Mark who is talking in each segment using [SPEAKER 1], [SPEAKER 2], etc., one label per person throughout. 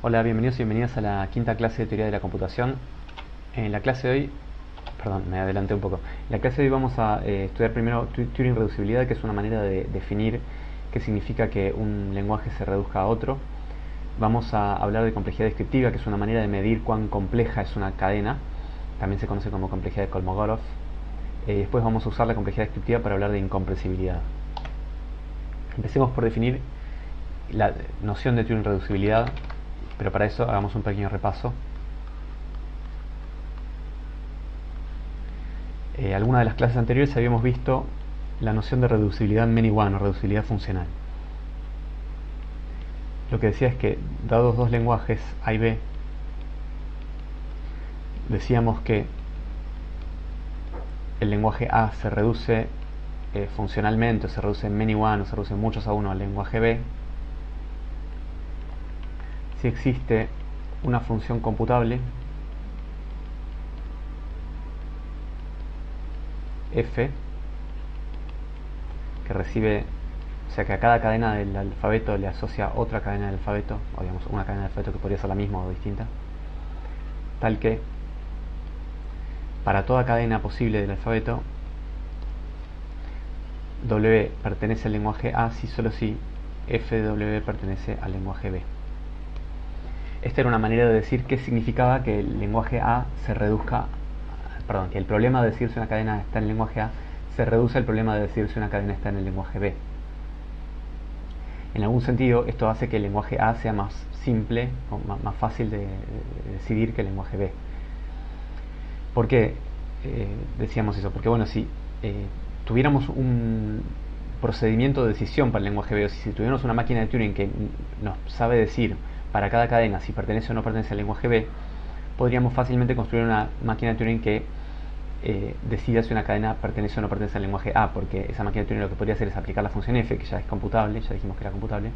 [SPEAKER 1] Hola, bienvenidos y bienvenidas a la quinta clase de teoría de la computación. En la clase de hoy, perdón, me adelanté un poco. En la clase de hoy vamos a estudiar primero Turing reducibilidad, que es una manera de definir qué significa que un lenguaje se reduzca a otro. Vamos a hablar de complejidad descriptiva, que es una manera de medir cuán compleja es una cadena. También se conoce como complejidad de Kolmogorov. Después vamos a usar la complejidad descriptiva para hablar de incompresibilidad. Empecemos por definir la noción de Turing reducibilidad, pero para eso hagamos un pequeño repaso. Algunas de las clases anteriores habíamos visto la noción de reducibilidad many-one o reducibilidad funcional. Lo que decía es que, dados dos lenguajes A y B, decíamos que el lenguaje A se reduce funcionalmente, o se reduce many-one, o se reduce muchos a uno al lenguaje B, si existe una función computable f que recibe, o sea que a cada cadena del alfabeto le asocia otra cadena del alfabeto, o digamos una cadena del alfabeto que podría ser la misma o distinta, tal que para toda cadena posible del alfabeto W pertenece al lenguaje A si solo si f de W pertenece al lenguaje B. Esta era una manera de decir qué significaba que el lenguaje A se reduzca, perdón, que el problema de decir si una cadena está en el lenguaje A se reduce al problema de decir si una cadena está en el lenguaje B. En algún sentido, esto hace que el lenguaje A sea más simple, o más fácil de decidir que el lenguaje B. ¿Por qué decíamos eso? Porque bueno, si tuviéramos un procedimiento de decisión para el lenguaje B, o si tuviéramos una máquina de Turing que nos sabe decir para cada cadena si pertenece o no pertenece al lenguaje B, podríamos fácilmente construir una máquina de Turing que decida si una cadena pertenece o no pertenece al lenguaje A, porque esa máquina de Turing lo que podría hacer es aplicar la función f, que ya es computable, ya dijimos que era computable,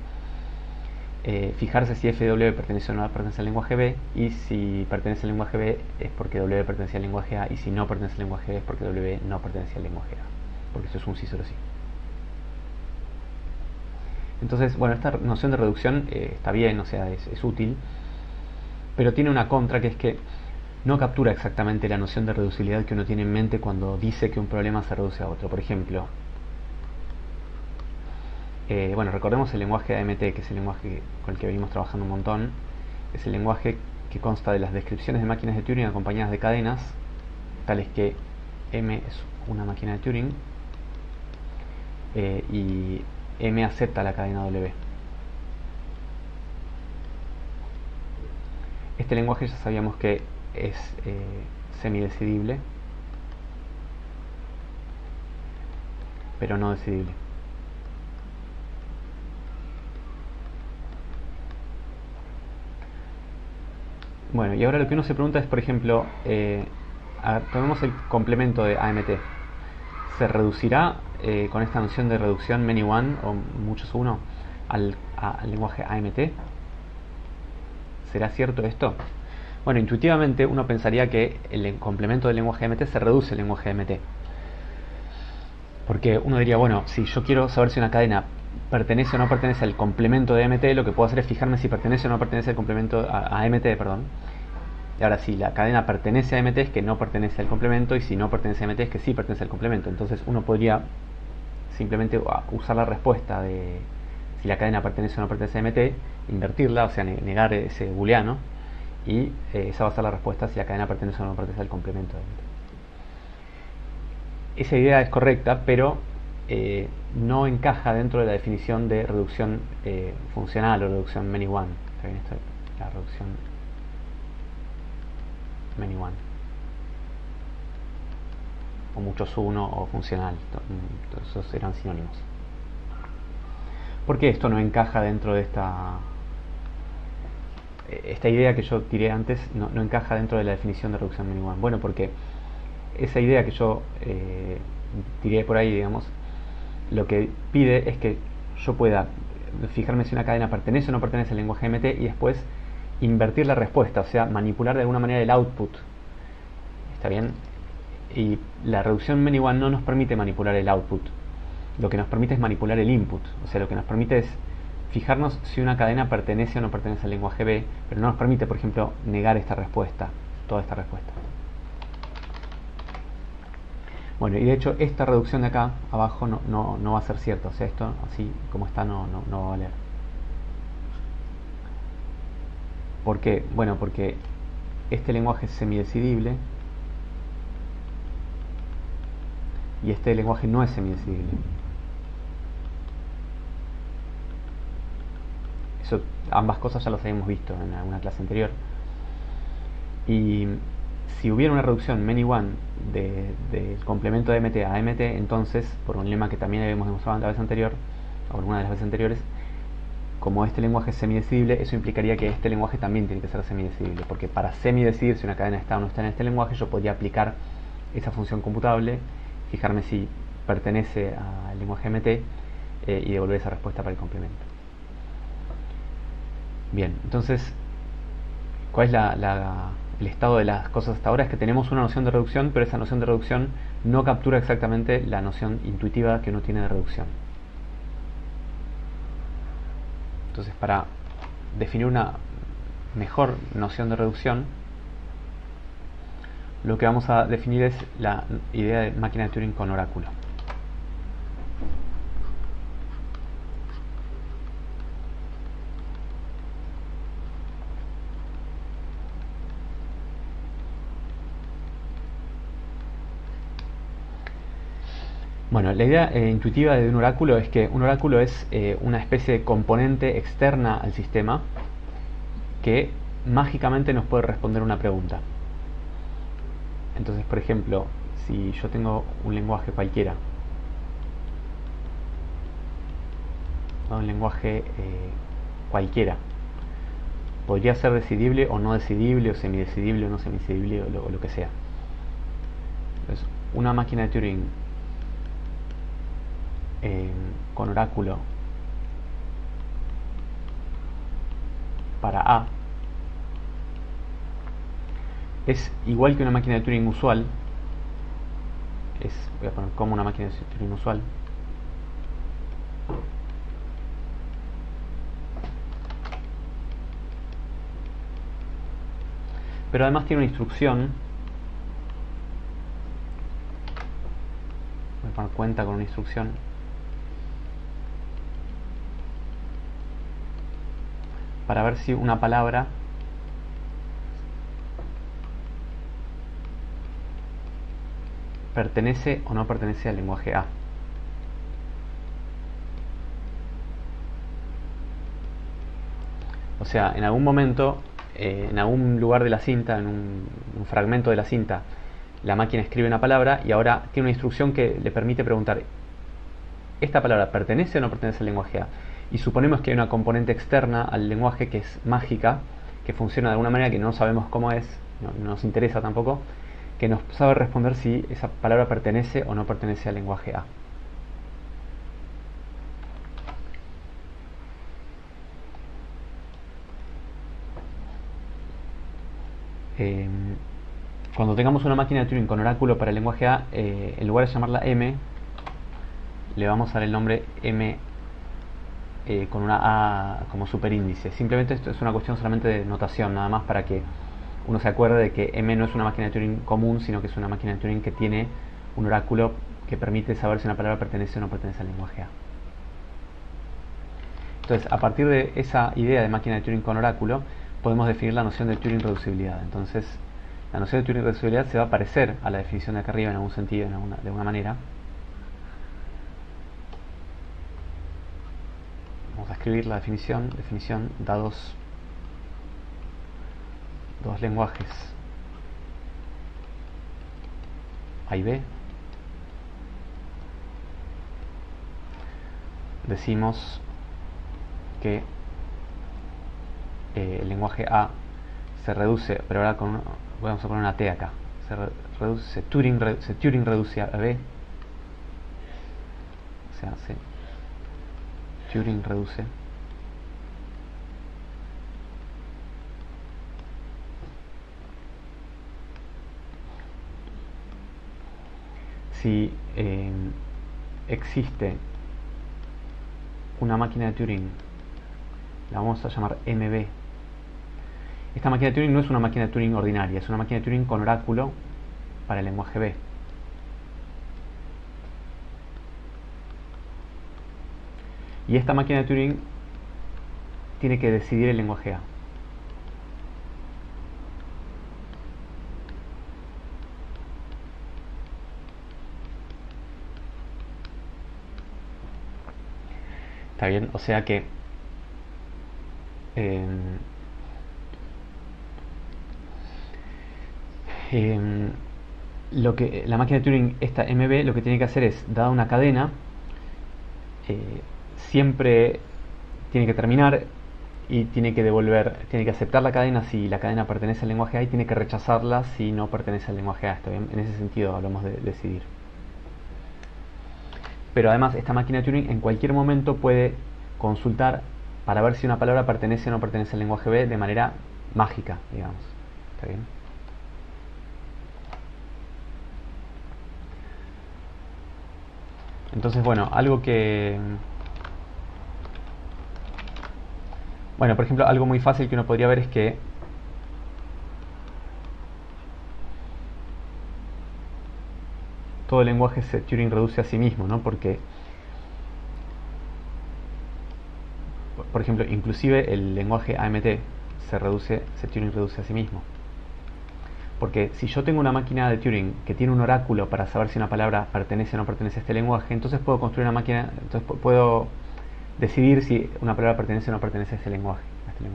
[SPEAKER 1] fijarse si f de W pertenece o no pertenece al lenguaje B, y si pertenece al lenguaje B es porque W pertenece al lenguaje A, y si no pertenece al lenguaje B es porque W no pertenece al lenguaje A, porque eso es un sí solo sí. Entonces, bueno, esta noción de reducción está bien, o sea, es útil, pero tiene una contra, que es que no captura exactamente la noción de reducibilidad que uno tiene en mente cuando dice que un problema se reduce a otro. Por ejemplo, bueno, recordemos el lenguaje AMT, que es el lenguaje con el que venimos trabajando un montón. Es el lenguaje que consta de las descripciones de máquinas de Turing acompañadas de cadenas, tales que M es una máquina de Turing y M acepta la cadena W. Este lenguaje ya sabíamos que es semidecidible, pero no decidible. Bueno, y ahora lo que uno se pregunta es, por ejemplo, tomemos el complemento de AMT. ¿Se reducirá con esta noción de reducción many-one o muchos uno al lenguaje AMT? ¿Será cierto esto? Bueno, intuitivamente uno pensaría que el complemento del lenguaje AMT se reduce el lenguaje AMT. Porque uno diría, bueno, si yo quiero saber si una cadena pertenece o no pertenece al complemento de AMT, lo que puedo hacer es fijarme si pertenece o no pertenece al complemento a AMT, perdón. Y ahora, si la cadena pertenece a AMT es que no pertenece al complemento, y si no pertenece a AMT es que sí pertenece al complemento. Entonces uno podría simplemente usar la respuesta de si la cadena pertenece o no pertenece a AMT, invertirla, o sea, negar ese booleano, y esa va a ser la respuesta si la cadena pertenece o no pertenece al complemento de AMT. Esa idea es correcta, pero no encaja dentro de la definición de reducción funcional o reducción many-one. La reducción many-one, o muchos uno, o funcional, esos eran sinónimos. ¿Por qué esto no encaja dentro de esta idea que yo tiré antes? No encaja dentro de la definición de reducción many-one. Bueno, porque esa idea que yo tiré por ahí, digamos, lo que pide es que yo pueda fijarme si una cadena pertenece o no pertenece al lenguaje MT, y después invertir la respuesta, o sea, manipular de alguna manera el output. ¿Está bien? Y la reducción many-one no nos permite manipular el output. Lo que nos permite es manipular el input. O sea, lo que nos permite es fijarnos si una cadena pertenece o no pertenece al lenguaje B, pero no nos permite, por ejemplo, negar esta respuesta, toda esta respuesta. Bueno, y de hecho esta reducción de acá abajo no va a ser cierta, o sea, esto así como está no va a valer. ¿Por qué? Bueno, porque este lenguaje es semidecidible y este lenguaje no es semidecidible. Eso, ambas cosas ya las habíamos visto en alguna clase anterior. Y si hubiera una reducción many one del complemento de MT a MT, entonces, por un lema que también habíamos demostrado la vez anterior, o alguna de las veces anteriores, como este lenguaje es semidecidible, eso implicaría que este lenguaje también tiene que ser semidecidible, porque para semidecidir si una cadena está o no está en este lenguaje, yo podría aplicar esa función computable, fijarme si pertenece al lenguaje MT y devolver esa respuesta para el complemento. Bien, entonces, ¿cuál es el estado de las cosas hasta ahora? Es que tenemos una noción de reducción, pero esa noción de reducción no captura exactamente la noción intuitiva que uno tiene de reducción. Entonces, para definir una mejor noción de reducción, lo que vamos a definir es la idea de máquina de Turing con oráculo. Bueno, la idea intuitiva de un oráculo es que un oráculo es una especie de componente externa al sistema que mágicamente nos puede responder una pregunta. Entonces, por ejemplo, si yo tengo un lenguaje cualquiera, un lenguaje cualquiera, podría ser decidible o no decidible, o semidecidible o no semidecidible, o lo que sea. Entonces, una máquina de Turing con oráculo para A es igual que una máquina de Turing usual. Voy a poner como una máquina de Turing usual. Pero además tiene una instrucción. Voy a poner cuenta con una instrucción para ver si una palabra pertenece o no pertenece al lenguaje A. O sea, en algún momento, en algún lugar de la cinta, en un fragmento de la cinta, la máquina escribe una palabra y ahora tiene una instrucción que le permite preguntar: ¿esta palabra pertenece o no pertenece al lenguaje A? Y suponemos que hay una componente externa al lenguaje que es mágica, que funciona de alguna manera que no sabemos cómo es, no nos interesa tampoco, que nos sabe responder si esa palabra pertenece o no pertenece al lenguaje A. Cuando tengamos una máquina de Turing con oráculo para el lenguaje A, en lugar de llamarla M, le vamos a dar el nombre M con una A como superíndice. Simplemente esto es una cuestión solamente de notación, nada más para que uno se acuerde de que M no es una máquina de Turing común, sino que es una máquina de Turing que tiene un oráculo que permite saber si una palabra pertenece o no pertenece al lenguaje A. Entonces, a partir de esa idea de máquina de Turing con oráculo, podemos definir la noción de Turing reducibilidad. Entonces, la noción de Turing reducibilidad se va a parecer a la definición de acá arriba en algún sentido, de alguna manera. Vamos a escribir la definición. Definición da dos lenguajes A y B. Decimos que el lenguaje A se reduce, pero ahora vamos a poner una T acá. Se Turing reduce a B. O sea, Turing reduce si existe una máquina de Turing La vamos a llamar MB. Esta máquina de Turing no es una máquina de Turing ordinaria, es una máquina de Turing con oráculo para el lenguaje B. Y esta máquina de Turing tiene que decidir el lenguaje A. ¿Está bien? O sea que lo que la máquina de Turing, esta MB, lo que tiene que hacer es, dada una cadena, siempre tiene que terminar y tiene que devolver, tiene que aceptar la cadena si la cadena pertenece al lenguaje A y tiene que rechazarla si no pertenece al lenguaje A. ¿Está bien? En ese sentido hablamos de decidir. Pero además esta máquina de Turing en cualquier momento puede consultar para ver si una palabra pertenece o no pertenece al lenguaje B de manera mágica, digamos. ¿Está bien? Entonces, bueno, algo que... Bueno, por ejemplo, algo muy fácil que uno podría ver es que todo el lenguaje Turing reduce a sí mismo, ¿no? Porque, por ejemplo, inclusive el lenguaje AMT Turing reduce a sí mismo. Porque si yo tengo una máquina de Turing que tiene un oráculo para saber si una palabra pertenece o no pertenece a este lenguaje, entonces puedo construir una máquina, entonces puedo decidir si una palabra pertenece o no pertenece a este lenguaje. ¿Está bien?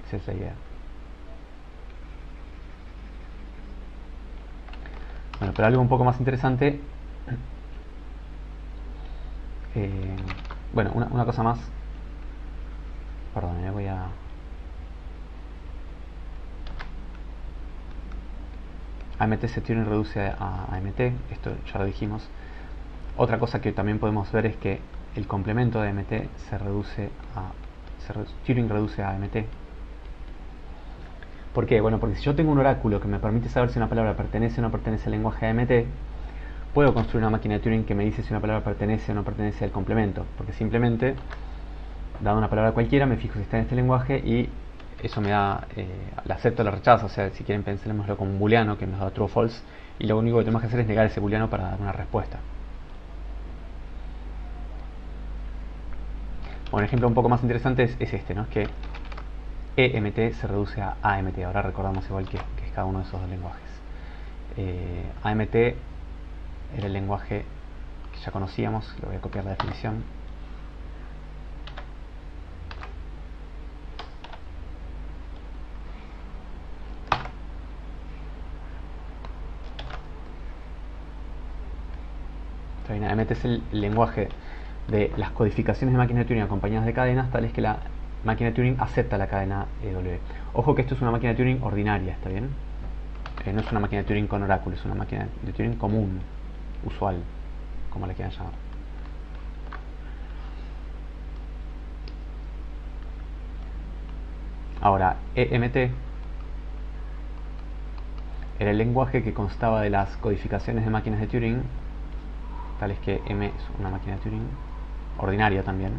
[SPEAKER 1] Esa es la idea. Bueno, pero algo un poco más interesante, bueno, una cosa más, perdón, voy a... AMT Turing reduce a AMT, esto ya lo dijimos. Otra cosa que también podemos ver es que el complemento de AMT Turing reduce a AMT. ¿Por qué? Bueno, porque si yo tengo un oráculo que me permite saber si una palabra pertenece o no pertenece al lenguaje AMT, puedo construir una máquina de Turing que me dice si una palabra pertenece o no pertenece al complemento, porque simplemente, dado una palabra cualquiera, me fijo si está en este lenguaje y eso me da, la acepto o la rechazo. O sea, si quieren pensémoslo como un booleano que nos da true o false, y lo único que tenemos que hacer es negar ese booleano para dar una respuesta. Bueno, un ejemplo un poco más interesante es este, ¿no? Es que EMT se reduce a AMT. Ahora recordamos igual que es cada uno de esos dos lenguajes. AMT era el lenguaje que ya conocíamos, lo voy a copiar la definición. AMT es el lenguaje de las codificaciones de máquinas de Turing acompañadas de cadenas, tales que la máquina de Turing acepta la cadena EW. Ojo que esto es una máquina de Turing ordinaria, ¿está bien? No es una máquina de Turing con oráculo, es una máquina de Turing común, usual, como la quieran llamar. Ahora, EMT era el lenguaje que constaba de las codificaciones de máquinas de Turing, tales que M es una máquina de Turing ordinaria también.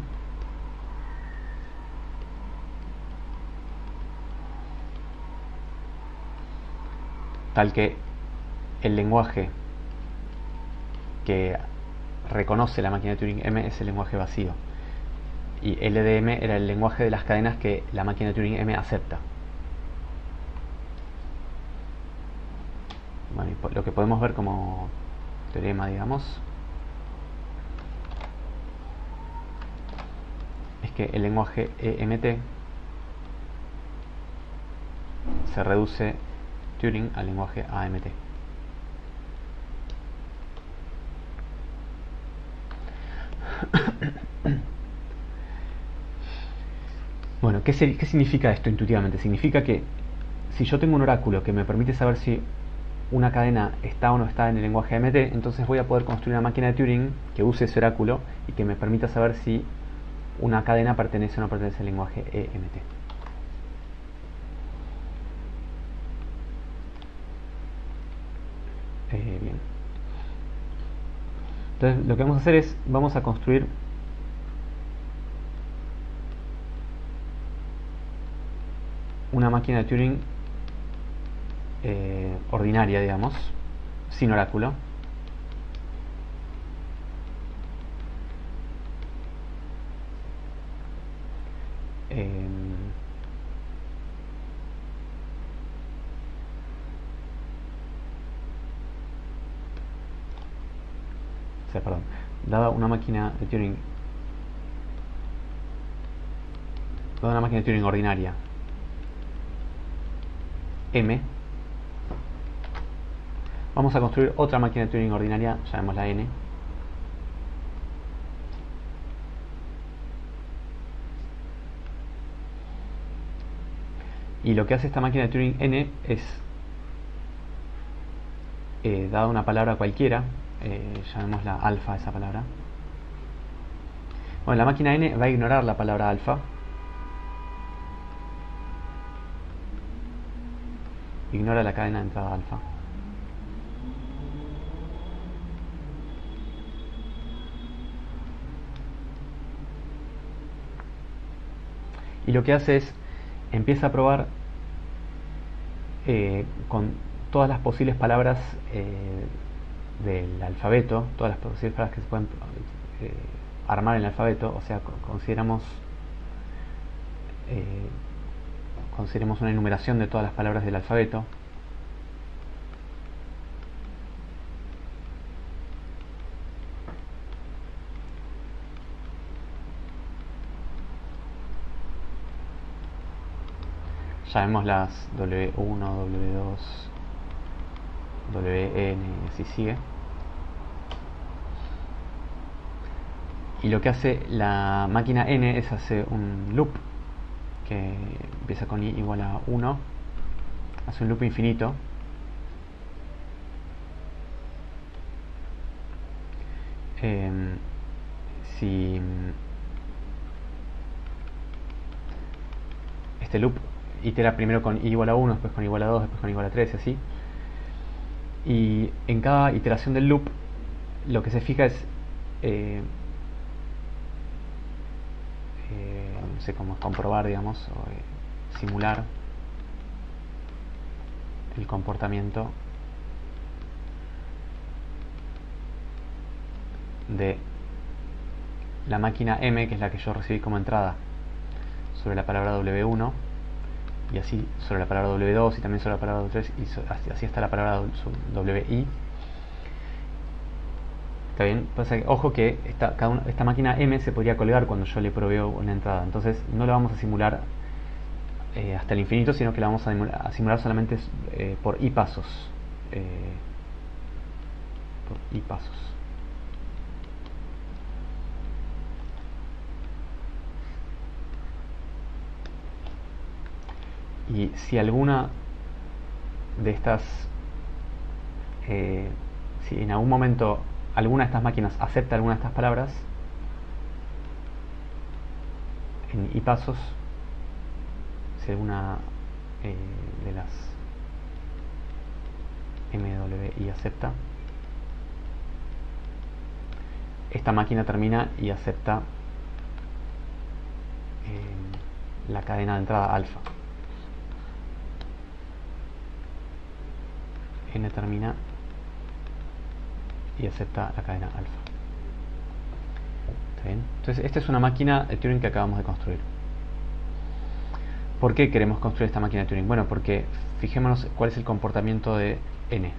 [SPEAKER 1] Tal que el lenguaje que reconoce la máquina de Turing M es el lenguaje vacío. Y LDM era el lenguaje de las cadenas que la máquina de Turing M acepta. Bueno, y lo que podemos ver como teorema, digamos, es que el lenguaje EMT se reduce Turing al lenguaje AMT. Bueno, ¿qué significa esto intuitivamente? Significa que si yo tengo un oráculo que me permite saber si una cadena está o no está en el lenguaje AMT, entonces voy a poder construir una máquina de Turing que use ese oráculo y que me permita saber si una cadena pertenece o no pertenece al lenguaje EMT. Bien. Entonces lo que vamos a hacer es, vamos a construir una máquina de Turing ordinaria, digamos, sin oráculo. Perdón, dada una máquina de Turing ordinaria M, vamos a construir otra máquina de Turing ordinaria, llamémosla N, y lo que hace esta máquina de Turing N es, dada una palabra cualquiera, llamémosla alfa esa palabra. Bueno, la máquina N va a ignorar la palabra alfa, ignora la cadena de entrada alfa, y lo que hace es empieza a probar con todas las posibles palabras del alfabeto, todas las posibles palabras que se pueden armar en el alfabeto. O sea, consideramos una enumeración de todas las palabras del alfabeto. Llamemos las W1, W2, WN, así sigue. Y lo que hace la máquina N es hacer un loop que empieza con I igual a 1, hace un loop infinito. Si este loop itera primero con I igual a 1, después con I igual a 2, después con I igual a 3 y así. Y en cada iteración del loop lo que se fija es no sé cómo comprobar, digamos, o simular el comportamiento de la máquina M, que es la que yo recibí como entrada, sobre la palabra W1, y así sobre la palabra W2 y también sobre la palabra W3, y así está la palabra WI. Está bien, pasa que, ojo que esta máquina M se podría colgar cuando yo le proveo una entrada, entonces no la vamos a simular hasta el infinito, sino que la vamos a simular solamente por I pasos. Por I pasos. Y si alguna de estas, si en algún momento alguna de estas máquinas acepta alguna de estas palabras en I pasos, si alguna de las MWI acepta, esta máquina termina y acepta la cadena de entrada alfa. N termina y acepta la cadena alfa. ¿Está bien? Entonces esta es una máquina de Turing que acabamos de construir. ¿Por qué queremos construir esta máquina de Turing? Bueno, porque fijémonos cuál es el comportamiento de N.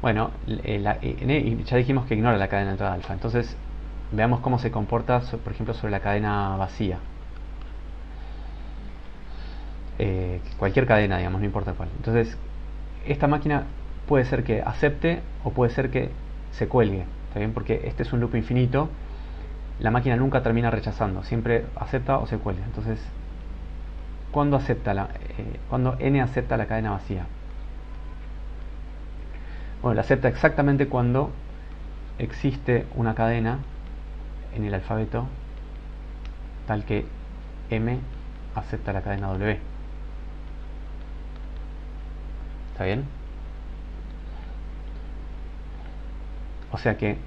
[SPEAKER 1] Bueno, N ya dijimos que ignora la cadena de entrada alfa. Entonces veamos cómo se comporta, por ejemplo, sobre la cadena vacía. Cualquier cadena, digamos, no importa cuál. Entonces, esta máquina puede ser que acepte o puede ser que se cuelgue, ¿está bien? Porque este es un loop infinito, la máquina nunca termina rechazando, siempre acepta o se cuelga. Entonces, ¿cuándo cuando N acepta la cadena vacía? Bueno, la acepta exactamente cuando existe una cadena en el alfabeto tal que M acepta la cadena W. ¿Está bien? O sea que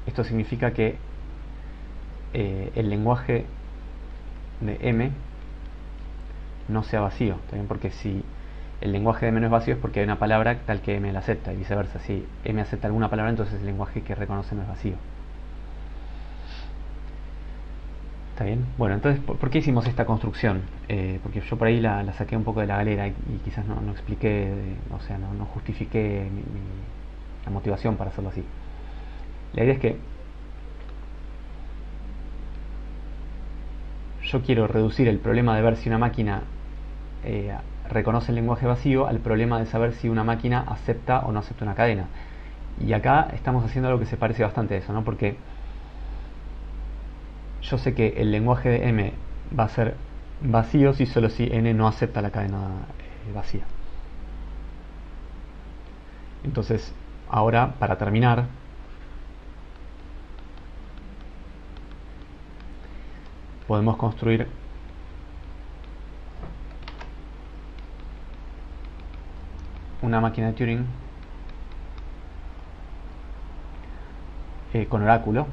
[SPEAKER 1] esto significa que el lenguaje de M no sea vacío, ¿también? Porque si el lenguaje de M no es vacío es porque hay una palabra tal que M la acepta, y viceversa. Si M acepta alguna palabra, entonces el lenguaje que reconoce no es vacío. ¿Está bien? Bueno, entonces, ¿por qué hicimos esta construcción? Porque yo por ahí la saqué un poco de la galera y quizás no expliqué, o sea, no justifiqué la motivación para hacerlo así. La idea es que yo quiero reducir el problema de ver si una máquina reconoce el lenguaje vacío al problema de saber si una máquina acepta o no acepta una cadena. Y acá estamos haciendo algo que se parece bastante a eso, ¿no? Porque yo sé que el lenguaje de M va a ser vacío si solo si N no acepta la cadena vacía. Entonces, ahora, para terminar, podemos construir una máquina de Turing con oráculo.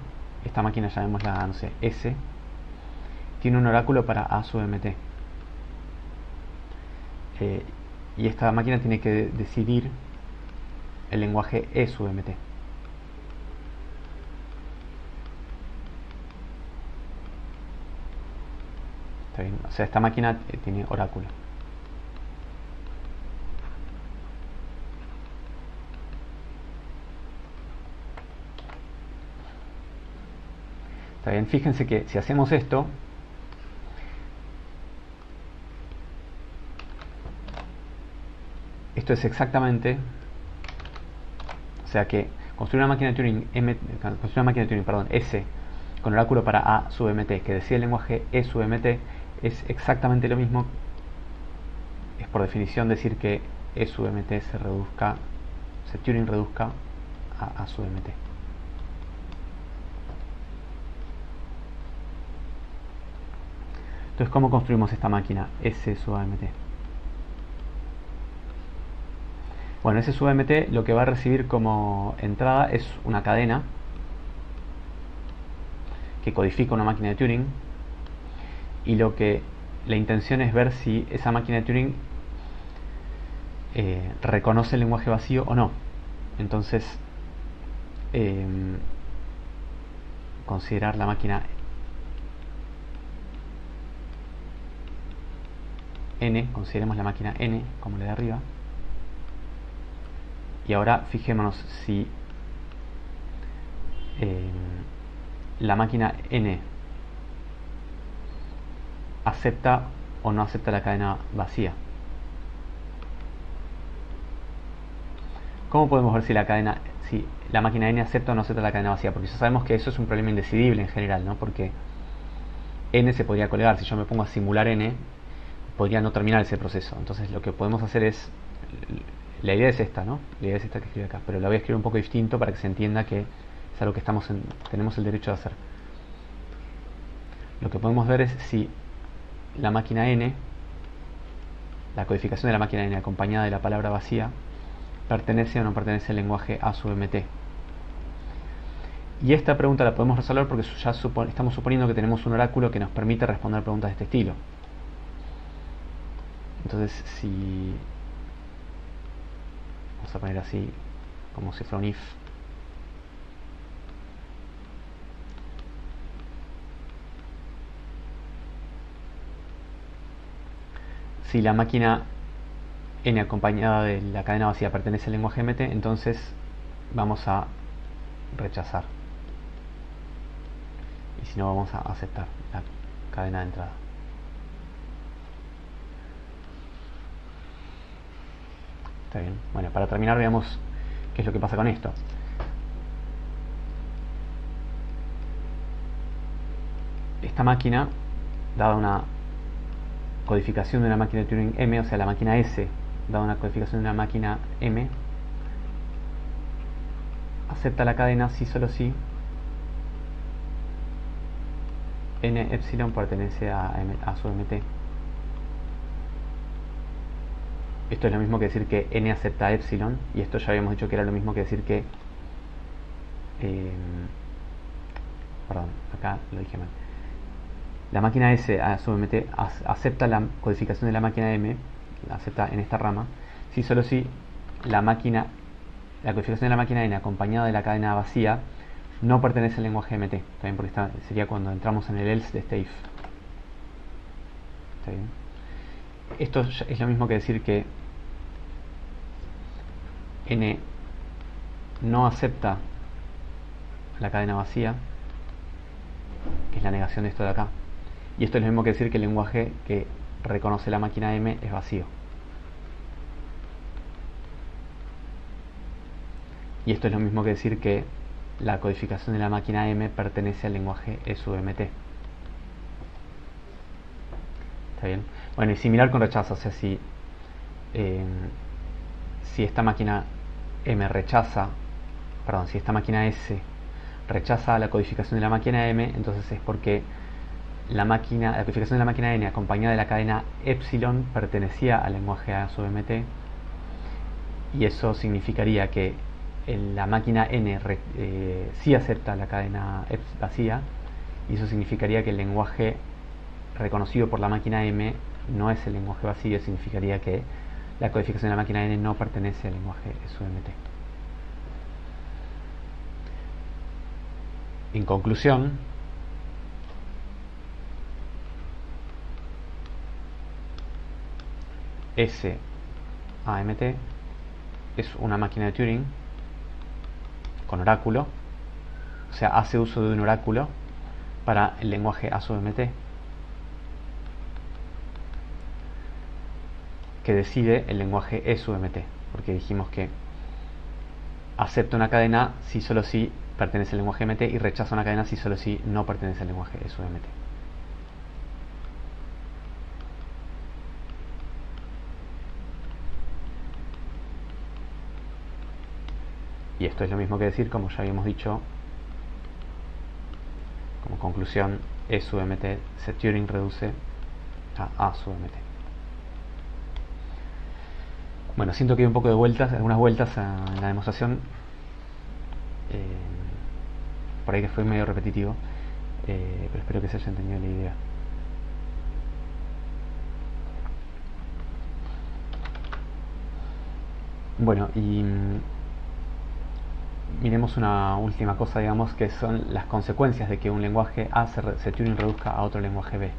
[SPEAKER 1] Esta máquina, llamémosla, no sé, S, tiene un oráculo para A sub mt. Y esta máquina tiene que decidir el lenguaje E sub mt. ¿Está bien? O sea, esta máquina tiene oráculo. ¿Está bien? Fíjense que si hacemos esto, esto es exactamente, o sea que construir una máquina de Turing S con oráculo para A sub mt que decide el lenguaje E sub mt es exactamente lo mismo. Es por definición decir que E sub mt Turing reduzca a sub mt. Entonces, ¿cómo construimos esta máquina S sub mt? Bueno, S sub mt lo que va a recibir como entrada es una cadena que codifica una máquina de Turing, y la intención es ver si esa máquina de Turing reconoce el lenguaje vacío o no. Entonces, considerar la máquina N, consideremos la máquina N como la de arriba, y ahora fijémonos si la máquina N acepta o no acepta la cadena vacía. ¿Cómo podemos ver si la máquina N acepta o no acepta la cadena vacía? Porque ya sabemos que eso es un problema indecidible en general, ¿no? Porque N se podría colgar. Si yo me pongo a simular N, podría no terminar ese proceso. Entonces lo que podemos hacer es, la idea es esta, ¿no? La idea es esta que escribo acá, pero la voy a escribir un poco distinto para que se entienda que es algo que tenemos el derecho de hacer. Lo que podemos ver es si la máquina N, la codificación de la máquina N acompañada de la palabra vacía, pertenece o no pertenece al lenguaje A sub mt. Y esta pregunta la podemos resolver porque ya estamos suponiendo que tenemos un oráculo que nos permite responder preguntas de este estilo. Entonces, si vamos a poner así, como si fuera un if, si la máquina N acompañada de la cadena vacía pertenece al lenguaje mt, entonces vamos a rechazar, y si no, vamos a aceptar la cadena de entrada. Está bien. Bueno, para terminar, veamos qué es lo que pasa con esto. Esta máquina, dada una codificación de una máquina de Turing M, o sea, la máquina S, dada una codificación de una máquina M, acepta la cadena si solo si N epsilon pertenece a sub mt. Esto es lo mismo que decir que N acepta epsilon, y esto ya habíamos dicho que era lo mismo que decir que perdón, acá lo dije mal. La máquina S a sub mt acepta la codificación de la máquina M, la acepta en esta rama, si solo si la codificación de la máquina N acompañada de la cadena vacía no pertenece al lenguaje MT. ¿Está bien? Porque sería cuando entramos en el else de este if. ¿Está bien? Esto es lo mismo que decir que N no acepta la cadena vacía, que es la negación de esto de acá. Y esto es lo mismo que decir que el lenguaje que reconoce la máquina M es vacío. Y esto es lo mismo que decir que la codificación de la máquina M pertenece al lenguaje E sub mt. ¿Está bien? Bueno, y similar con rechazo, o sea, si esta máquina M rechaza, perdón, si esta máquina S rechaza la codificación de la máquina M, entonces es porque la codificación de la máquina N acompañada de la cadena epsilon pertenecía al lenguaje A sub mt, y eso significaría que la máquina N sí acepta la cadena vacía, y eso significaría que el lenguaje reconocido por la máquina M no es el lenguaje vacío, significaría que la codificación de la máquina N no pertenece al lenguaje E sub mt. En conclusión, SAMT es una máquina de Turing con oráculo, o sea, hace uso de un oráculo para el lenguaje A sub mt, que decide el lenguaje E sub mt, porque dijimos que acepta una cadena si solo si pertenece al lenguaje mt y rechaza una cadena si solo si no pertenece al lenguaje E sub mt. Y esto es lo mismo que decir, como ya habíamos dicho, como conclusión, E sub mt se Turing reduce a A sub mt. Bueno, siento que hay un poco de vueltas, algunas vueltas en la demostración, por ahí que fue medio repetitivo, pero espero que se haya entendido la idea. Bueno, y miremos una última cosa, digamos, que son las consecuencias de que un lenguaje A se Turing reduzca a otro lenguaje B.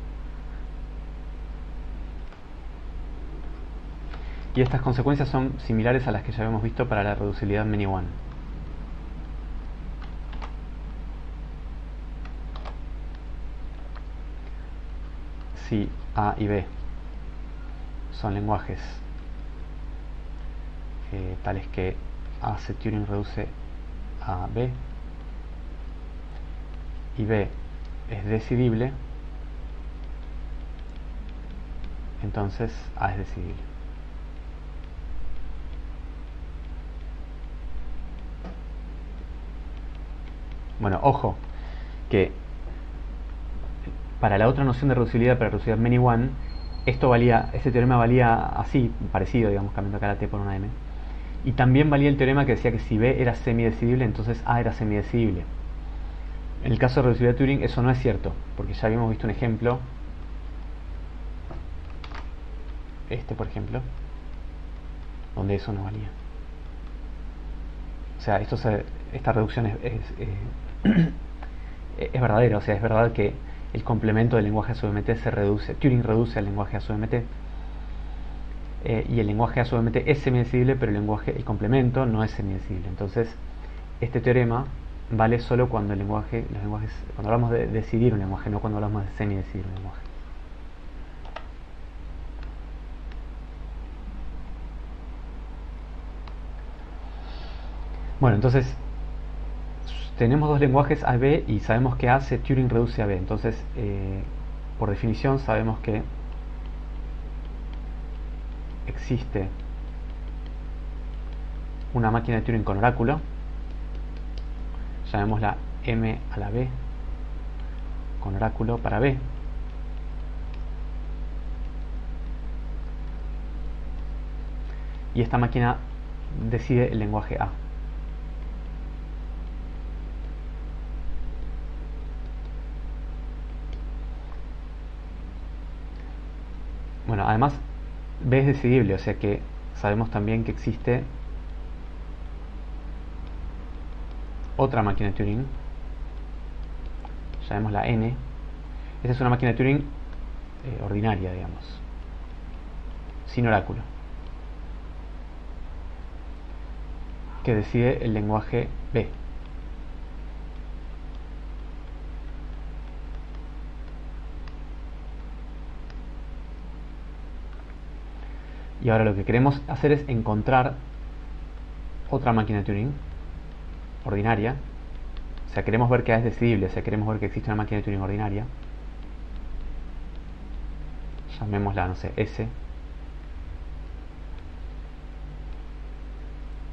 [SPEAKER 1] Y estas consecuencias son similares a las que ya habíamos visto para la reducibilidad many-one. Si A y B son lenguajes tales que A se Turing reduce a B y B es decidible, entonces A es decidible. Bueno, ojo, que para la otra noción de reducibilidad, para reducibilidad many-one, este teorema valía así, parecido, digamos, cambiando acá la T por una M. Y también valía el teorema que decía que si B era semidecidible, entonces A era semidecidible. En el caso de reducibilidad de Turing eso no es cierto, porque ya habíamos visto un ejemplo, por ejemplo, donde eso no valía. O sea, esta reducción es verdadera, o sea, es verdad que el complemento del lenguaje A sub mt se reduce, Turing reduce al lenguaje A sub mt, y el lenguaje A sub mt es semidecidible, pero el complemento no es semidecidible. Entonces, este teorema vale solo cuando cuando hablamos de decidir un lenguaje, no cuando hablamos de semidecidir un lenguaje. Bueno, entonces tenemos dos lenguajes A y B y sabemos que A se Turing reduce a B. Entonces, por definición, sabemos que existe una máquina de Turing con oráculo, llamémosla M a la B, con oráculo para B. Y esta máquina decide el lenguaje A. Bueno, además B es decidible, o sea que sabemos también que existe otra máquina de Turing, llamémosla N. Esta es una máquina de Turing ordinaria, digamos, sin oráculo, que decide el lenguaje B. Y ahora lo que queremos hacer es encontrar otra máquina de Turing ordinaria. O sea, queremos ver que A es decidible, o sea, queremos ver que existe una máquina de Turing ordinaria. Llamémosla, no sé, S.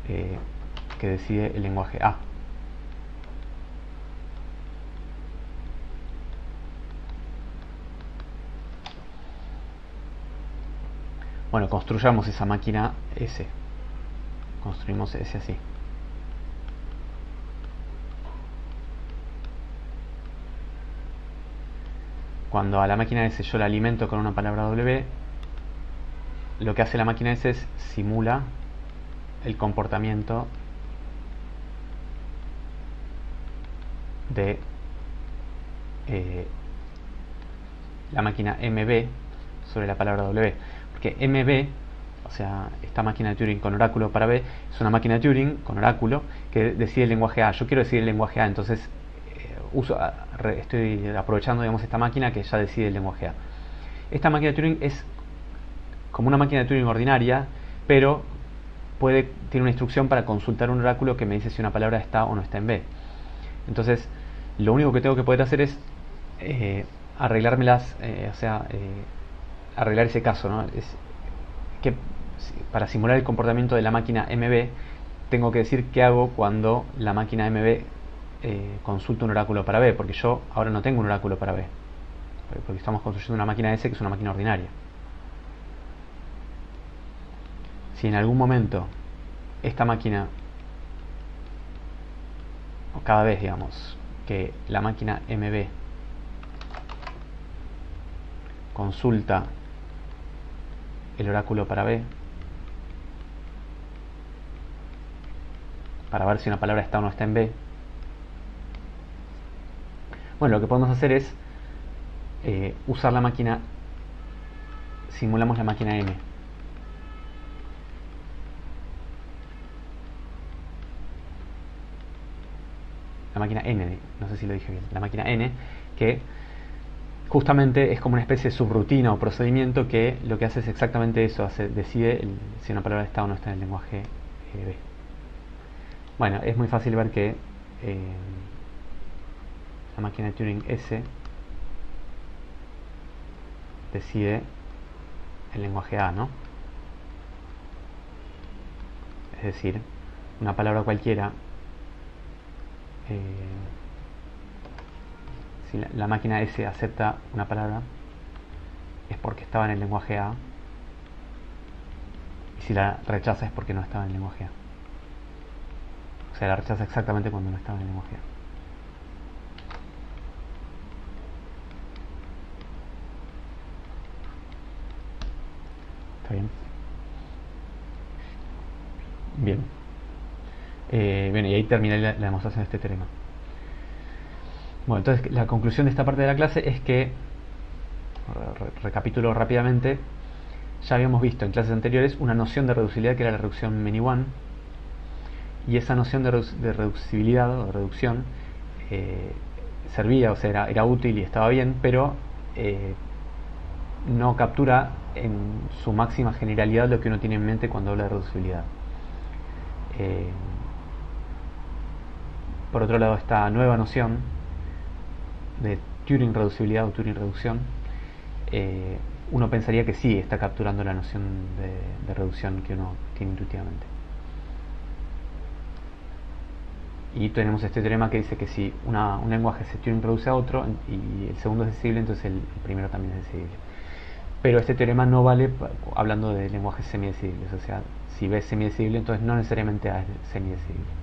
[SPEAKER 1] Que decide el lenguaje A. Bueno, construyamos esa máquina S. Construimos S así. Cuando a la máquina S yo la alimento con una palabra W, lo que hace la máquina S es simula el comportamiento de la máquina MB sobre la palabra W. Porque MB, o sea, esta máquina de Turing con oráculo para B, es una máquina de Turing con oráculo que decide el lenguaje A. Yo quiero decidir el lenguaje A, entonces estoy aprovechando, digamos, esta máquina que ya decide el lenguaje A. Esta máquina de Turing es como una máquina de Turing ordinaria, pero tiene una instrucción para consultar un oráculo que me dice si una palabra está o no está en B. Entonces, lo único que tengo que poder hacer es arreglar ese caso, ¿no? Es que para simular el comportamiento de la máquina MB, tengo que decir qué hago cuando la máquina MB consulta un oráculo para B, porque yo ahora no tengo un oráculo para B, porque estamos construyendo una máquina S que es una máquina ordinaria. Si en algún momento esta máquina, o cada vez, digamos, que la máquina MB consulta el oráculo para B, para ver si una palabra está o no está en B, bueno, lo que podemos hacer es usar la máquina, simulamos la máquina M. La máquina N, no sé si lo dije bien, la máquina N, que justamente es como una especie de subrutina o procedimiento que lo que hace es exactamente eso, decide si una palabra está o no está en el lenguaje B. Bueno, es muy fácil ver que la máquina de Turing S decide el lenguaje A, ¿no? Es decir, una palabra cualquiera, si la máquina S acepta una palabra, es porque estaba en el lenguaje A, y si la rechaza es porque no estaba en el lenguaje A. O sea, la rechaza exactamente cuando no estaba en el lenguaje A. ¿Está bien? Bien. Bien, y ahí terminé la demostración de este teorema. Bueno, entonces la conclusión de esta parte de la clase es que, recapitulo rápidamente, ya habíamos visto en clases anteriores una noción de reducibilidad que era la reducción many-one, y esa noción de reducibilidad o de reducción servía, o sea, era útil y estaba bien, pero no captura en su máxima generalidad lo que uno tiene en mente cuando habla de reducibilidad. Por otro lado, esta nueva noción de Turing reducibilidad o Turing reducción, uno pensaría que sí está capturando la noción de reducción que uno tiene intuitivamente. Y tenemos este teorema que dice que si un lenguaje se Turing reduce a otro y el segundo es decidible, entonces el primero también es decidible. Pero este teorema no vale hablando de lenguajes semidecidibles, o sea, si B es semidecidible, entonces no necesariamente A es semidecidible.